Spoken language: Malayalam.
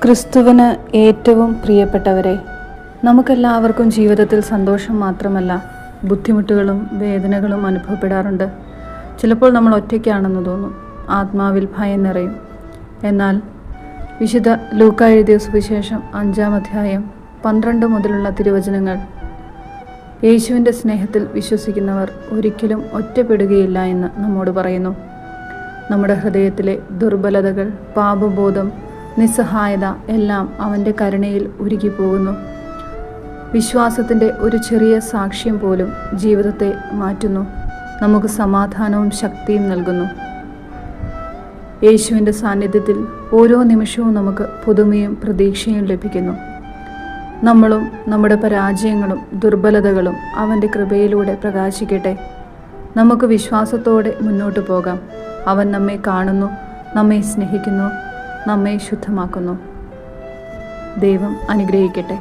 ക്രിസ്തുവിന് ഏറ്റവും പ്രിയപ്പെട്ടവരെ, നമുക്കെല്ലാവർക്കും ജീവിതത്തിൽ സന്തോഷം മാത്രമല്ല ബുദ്ധിമുട്ടുകളും വേദനകളും അനുഭവപ്പെടാറുണ്ട്. ചിലപ്പോൾ നമ്മൾ ഒറ്റയ്ക്കാണെന്ന് തോന്നും, ആത്മാവിൽ ഭയം നിറയും. എന്നാൽ വിശുദ്ധ ലൂക്കാ എഴുതിയ സുവിശേഷം 5-ാം അധ്യായം 12 മുതലുള്ള തിരുവചനങ്ങൾ യേശുവിൻ്റെ സ്നേഹത്തിൽ വിശ്വസിക്കുന്നവർ ഒരിക്കലും ഒറ്റപ്പെടുകയില്ല എന്ന് നമ്മോട് പറയുന്നു. നമ്മുടെ ഹൃദയത്തിലെ ദുർബലതകൾ, പാപബോധം, നിസ്സഹായത എല്ലാം അവൻ്റെ കരുണയിൽ ഉരുകിപ്പോകുന്നു. വിശ്വാസത്തിൻ്റെ ഒരു ചെറിയ സാക്ഷ്യം പോലും ജീവിതത്തെ മാറ്റുന്നു, നമുക്ക് സമാധാനവും ശക്തിയും നൽകുന്നു. യേശുവിൻ്റെ സാന്നിധ്യത്തിൽ ഓരോ നിമിഷവും നമുക്ക് പുതുമയും പ്രതീക്ഷയും ലഭിക്കുന്നു. നമ്മളും നമ്മുടെ പരാജയങ്ങളും ദുർബലതകളും അവൻ്റെ കൃപയിലൂടെ പ്രകാശിക്കട്ടെ. നമുക്ക് വിശ്വാസത്തോടെ മുന്നോട്ട് പോകാം. അവൻ നമ്മെ കാണുന്നു, നമ്മെ സ്നേഹിക്കുന്നു, നമ്മെ ശുദ്ധമാക്കുന്നു. ദൈവം അനുഗ്രഹിക്കട്ടെ.